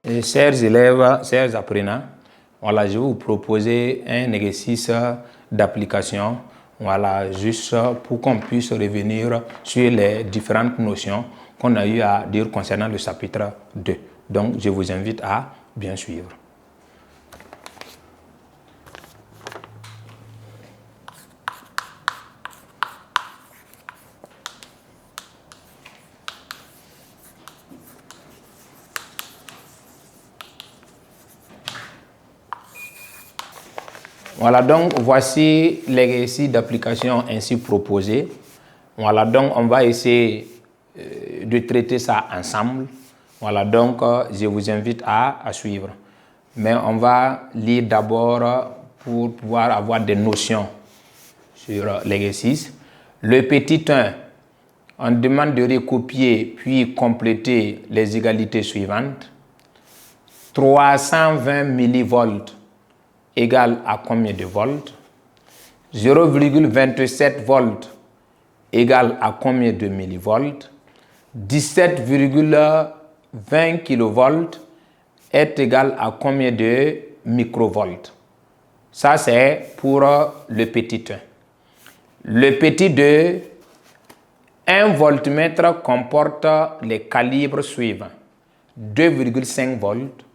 Chers élèves, chers apprenants, voilà, je vais vous proposer un exercice d'application, voilà, juste pour qu'on puisse revenir sur les différentes notions qu'on a eu à dire concernant le chapitre 2. Donc, je vous invite à bien suivre. Voilà, donc voici l'exercice d'application ainsi proposé. Voilà, donc on va essayer de traiter ça ensemble. Voilà, donc je vous invite à suivre. Mais on va lire d'abord pour pouvoir avoir des notions sur l'exercice. Le petit 1, on demande de recopier puis compléter les égalités suivantes. 320 millivolts égale à combien de volts? 0,27 volts égale à combien de millivolts? 17,20 kilovolts est égal à combien de microvolts? Ça, c'est pour le petit 1. Le petit 2, un voltmètre comporte les calibres suivants. 2,5 volts,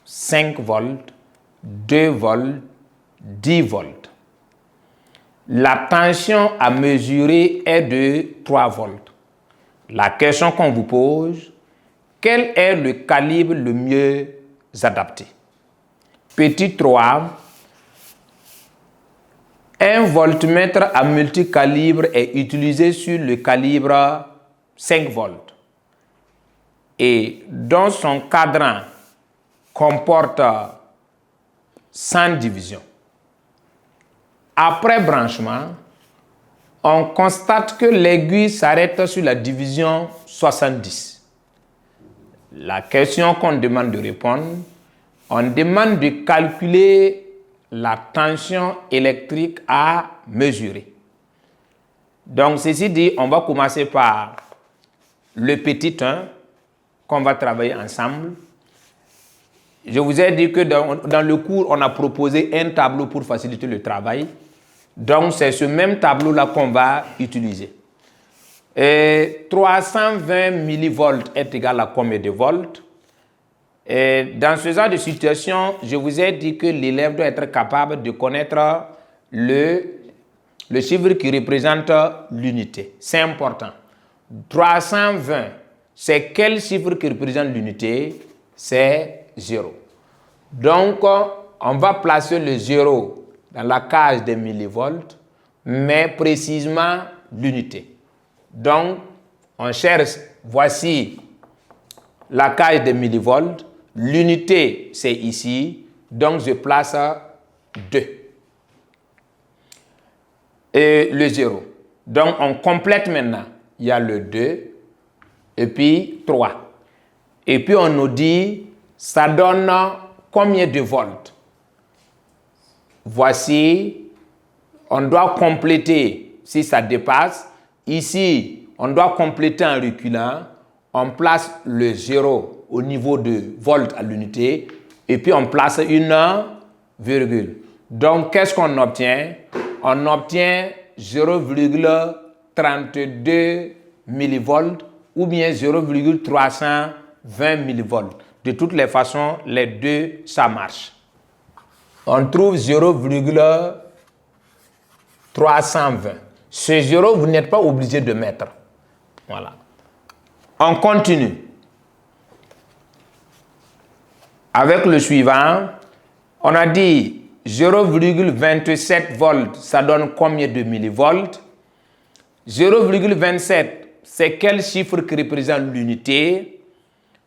5 volts, 2 volts, 10 volts. La tension à mesurer est de 3 volts. La question qu'on vous pose, quel est le calibre le mieux adapté? Petit 3, un voltmètre à multicalibre est utilisé sur le calibre 5 volts et dont son cadran comporte 100 divisions. Après branchement, on constate que l'aiguille s'arrête sur la division 70. La question qu'on demande de répondre, on demande de calculer la tension électrique à mesurer. Donc, ceci dit, on va commencer par le petit 1 qu'on va travailler ensemble. Je vous ai dit que dans le cours, on a proposé un tableau pour faciliter le travail. Donc, c'est ce même tableau-là qu'on va utiliser. Et 320 millivolts est égal à combien de volts? Et dans ce genre de situation, je vous ai dit que l'élève doit être capable de connaître le chiffre qui représente l'unité. C'est important. 320, c'est quel chiffre qui représente l'unité? C'est 0. Donc, on va placer le 0 dans la case des millivolts, mais précisément l'unité. Donc, on cherche, voici la case des millivolts. L'unité, c'est ici. Donc, je place 2. Et le 0. Donc, on complète maintenant. Il y a le 2 et puis 3. Et puis, on nous dit, ça donne combien de volts? Voici, on doit compléter si ça dépasse. Ici, on doit compléter en reculant. On place le 0 au niveau de volts à l'unité et puis on place une virgule. Donc, qu'est-ce qu'on obtient? On obtient 0,32 millivolts ou bien 0,320 millivolts. De toutes les façons, les deux, ça marche. On trouve 0,320. Ce 0, vous n'êtes pas obligé de mettre. Voilà. On continue. Avec le suivant, on a dit 0,27 volts, ça donne combien de millivolts? 0,27, c'est quel chiffre qui représente l'unité?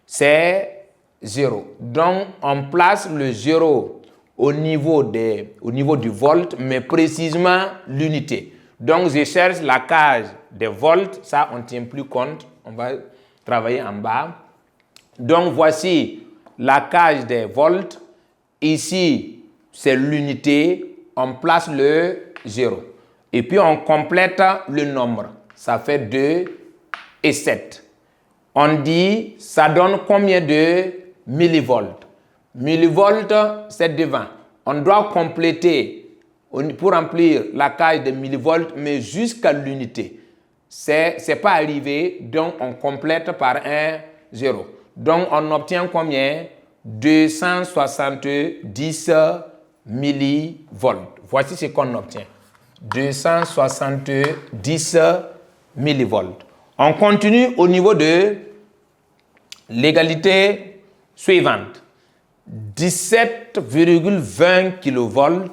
C'est 0. Donc, on place le 0 au niveau du volt, mais précisément l'unité. Donc, je cherche la case des volts. Ça, on ne tient plus compte. On va travailler en bas. Donc, voici la case des volts. Ici, c'est l'unité. On place le 0. Et puis, on complète le nombre. Ça fait 2 et 7. On dit, ça donne combien de millivolts. Millivolts, c'est devant. On doit compléter pour remplir la case de millivolts, mais jusqu'à l'unité. C'est pas arrivé, donc on complète par un 0. Donc on obtient combien? 270 millivolts. Voici ce qu'on obtient. 270 millivolts. On continue au niveau de l'égalité suivante. 17,20 kV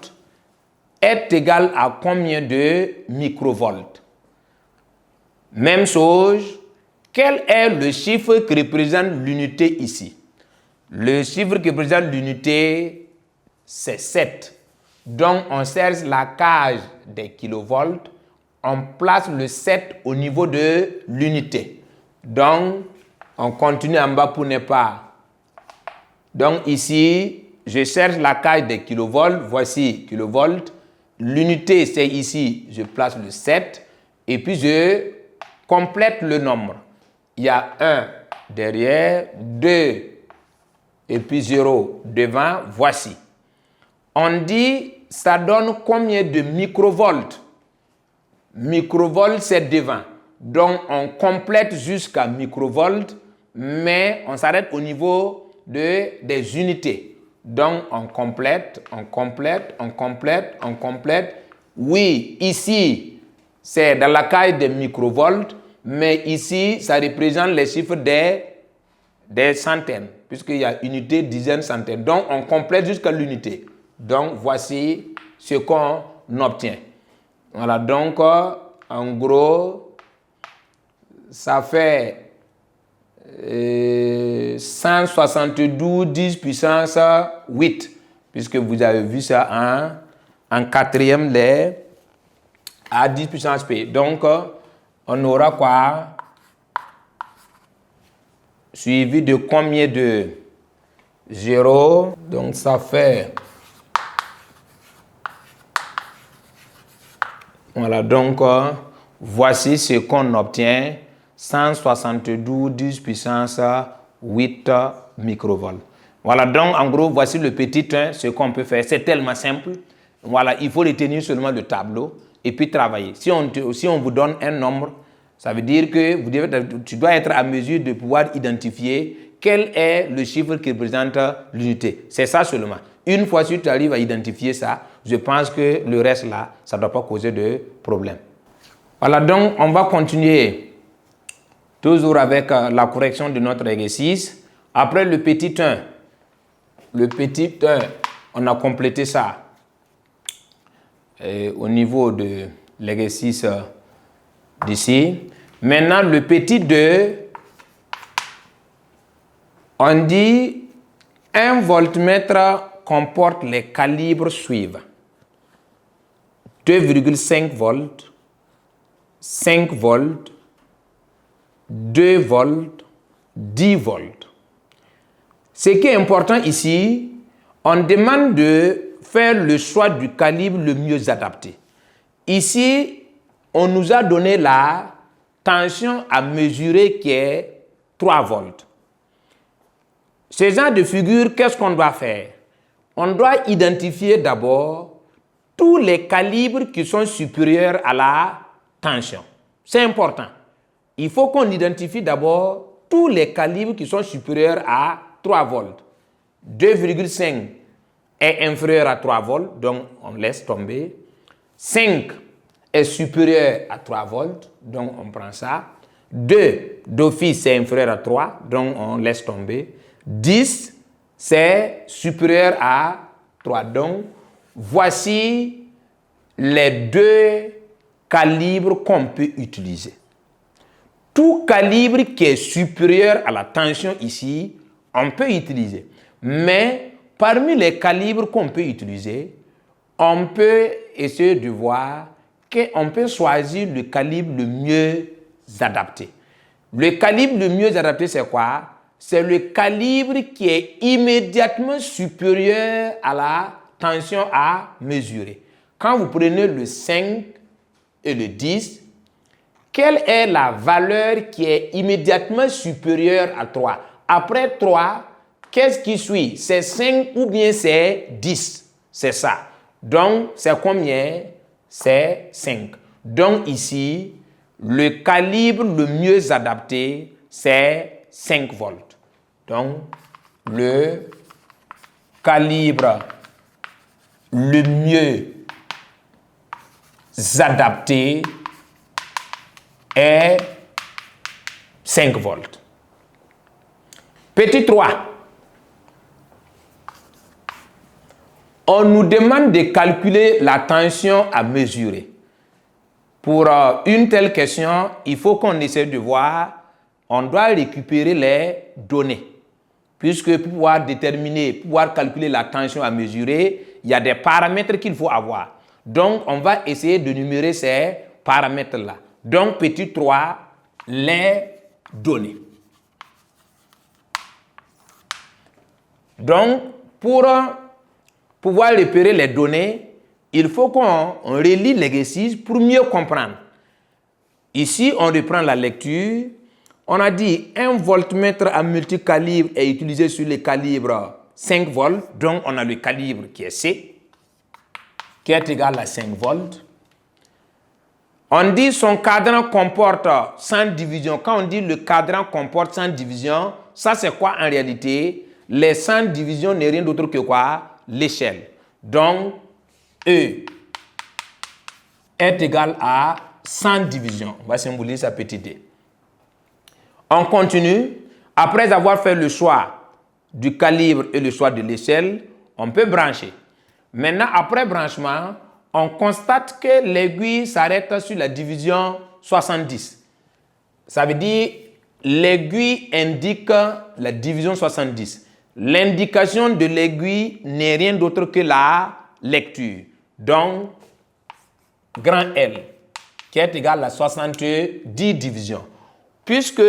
est égal à combien de microvolts? Même chose, quel est le chiffre qui représente l'unité ici? Le chiffre qui représente l'unité, c'est 7. Donc, on cherche la case des kilovolts, on place le 7 au niveau de l'unité. Donc, on continue en bas pour ne pas. Donc, ici, je cherche la case des kilovolts, voici kilovolts. L'unité, c'est ici, je place le 7 et puis je complète le nombre. Il y a 1 derrière, 2 et puis 0 devant, voici. On dit, ça donne combien de microvolts? Microvolts, c'est devant. Donc, on complète jusqu'à microvolts, mais on s'arrête au niveau des unités. Donc, on complète, on complète, on complète, on complète. Oui, ici, c'est dans la case des microvolts, mais ici, ça représente les chiffres des centaines, puisqu'il y a unité, dizaines, centaines. Donc, on complète jusqu'à l'unité. Donc, voici ce qu'on obtient. Voilà, donc, en gros, ça fait 172 10 puissance 8, puisque vous avez vu ça en quatrième lettre à 10 puissance P. Donc, on aura quoi? Suivi de combien de 0? Donc, ça fait... Voilà, donc, voici ce qu'on obtient. 172 10 puissance 8 microvolts. Voilà, donc, en gros, voici le petit 1, ce qu'on peut faire. C'est tellement simple. Voilà, il faut retenir seulement le tableau et puis travailler. Si on vous donne un nombre, ça veut dire que tu dois être à mesure de pouvoir identifier quel est le chiffre qui représente l'unité. C'est ça seulement. Une fois que tu arrives à identifier ça, je pense que le reste là, ça ne doit pas causer de problème. Voilà, donc on va continuer toujours avec la correction de notre exercice. Après le petit 1, on a complété ça au niveau de l'exercice d'ici. Maintenant, le petit 2, on dit un voltmètre comporte les calibres suivants. 2,5 volts, 5 volts, 2 volts, 10 volts. Ce qui est important ici, on demande de faire le choix du calibre le mieux adapté. Ici, on nous a donné la tension à mesurer qui est 3 volts. Ce genre de figure, qu'est-ce qu'on doit faire? On doit identifier d'abord tous les calibres qui sont supérieurs à la tension. C'est important. Il faut qu'on identifie d'abord tous les calibres qui sont supérieurs à 3 volts. 2,5 est inférieur à 3 volts, donc on laisse tomber. 5 est supérieur à 3 volts, donc on prend ça. 2 d'office c'est inférieur à 3, donc on laisse tomber. 10 c'est supérieur à 3, donc voici les deux calibres qu'on peut utiliser. Tout calibre qui est supérieur à la tension ici, on peut utiliser. Mais parmi les calibres qu'on peut utiliser, on peut essayer de voir qu'on peut choisir le calibre le mieux adapté. Le calibre le mieux adapté, c'est quoi? C'est le calibre qui est immédiatement supérieur à la tension à mesurer. Quand vous prenez le 5 et le 10, quelle est la valeur qui est immédiatement supérieure à 3? Après 3, qu'est-ce qui suit? C'est 5 ou bien c'est 10? C'est ça. Donc, c'est combien? C'est 5. Donc, ici, le calibre le mieux adapté, c'est 5 volts. Donc, le calibre le mieux adapté est 5 volts. Petit 3. On nous demande de calculer la tension à mesurer. Pour une telle question, il faut qu'on essaie de voir, on doit récupérer les données. Puisque pour pouvoir déterminer, pour pouvoir calculer la tension à mesurer, il y a des paramètres qu'il faut avoir. Donc, on va essayer de numérer ces paramètres-là. Donc, petit 3, les données. Donc, pour pouvoir repérer les données, il faut qu'on relie l'exercice pour mieux comprendre. Ici, on reprend la lecture. On a dit un voltmètre à multicalibre est utilisé sur les calibres 5 volts. Donc, on a le calibre qui est C, qui est égal à 5 volts. On dit son cadran comporte 100 divisions. Quand on dit le cadran comporte 100 divisions, ça c'est quoi en réalité? Les 100 divisions n'est rien d'autre que quoi? L'échelle. Donc, E est égal à 100 divisions. On va symboliser ça petit d. On continue. Après avoir fait le choix du calibre et le choix de l'échelle, on peut brancher. Maintenant, après branchement, on constate que l'aiguille s'arrête sur la division 70. Ça veut dire l'aiguille indique la division 70. L'indication de l'aiguille n'est rien d'autre que la lecture. Donc, grand L, qui est égal à 70 divisions. Puisque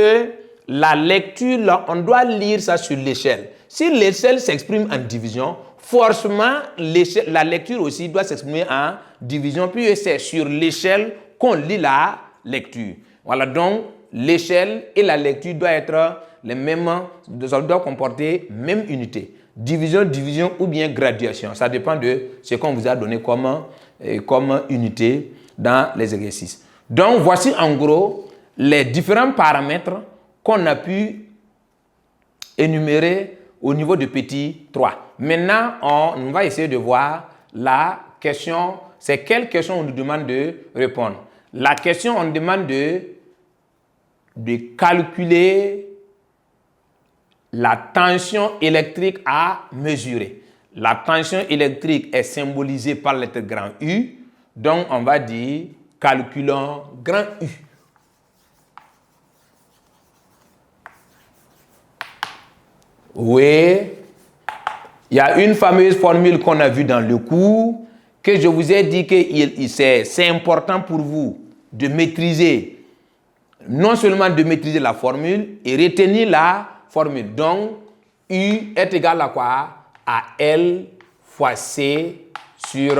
la lecture, là, on doit lire ça sur l'échelle. Si l'échelle s'exprime en division, forcément, la lecture aussi doit s'exprimer en division, puis c'est sur l'échelle qu'on lit la lecture. Voilà, donc l'échelle et la lecture doivent être les mêmes, doivent comporter même unité. Division, division ou bien graduation. Ça dépend de ce qu'on vous a donné comme unité dans les exercices. Donc, voici en gros les différents paramètres qu'on a pu énumérer au niveau de petit 3. Maintenant, on va essayer de voir la question. C'est quelle question on nous demande de répondre? La question, on nous demande de calculer la tension électrique à mesurer. La tension électrique est symbolisée par la lettre grand U. Donc, on va dire calculons grand U. Oui, il y a une fameuse formule qu'on a vue dans le cours, que je vous ai dit que c'est important pour vous de maîtriser, non seulement de maîtriser la formule, et retenir la formule. Donc, U est égal à quoi? À L fois C sur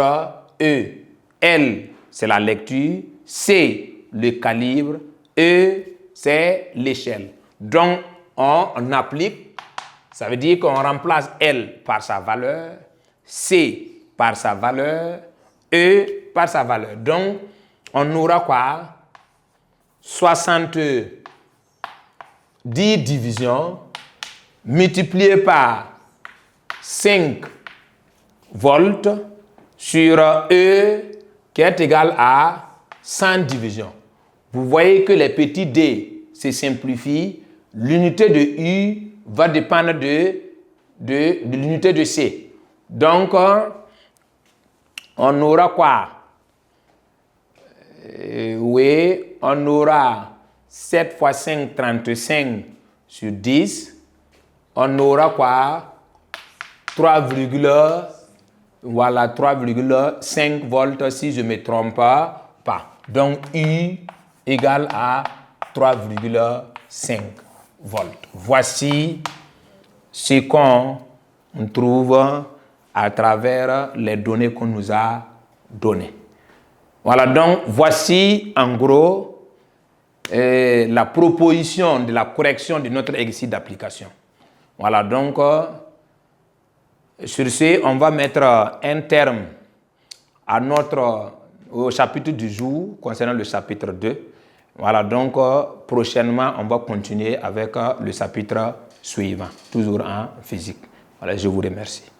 E. L, c'est la lecture, C, le calibre, E, c'est l'échelle. Donc, on applique. Ça veut dire qu'on remplace L par sa valeur, C par sa valeur, E par sa valeur. Donc, on aura quoi? 70 divisions multiplié par 5 volts sur E qui est égal à 100 divisions. Vous voyez que les petits d se simplifient. L'unité de U va dépendre de l'unité de C. Donc, on aura quoi? Oui, on aura 7 fois 5, 35 sur 10. On aura quoi? 3,5 volts si je ne me trompe pas. Donc, U égale à 3,5 volts. Voici ce qu'on trouve à travers les données qu'on nous a données. Voilà, donc voici en gros la proposition de la correction de notre exercice d'application. Voilà, donc, sur ce, on va mettre un terme au chapitre du jour concernant le chapitre 2. Voilà, donc, prochainement, on va continuer avec le chapitre suivant, toujours en physique. Voilà, je vous remercie.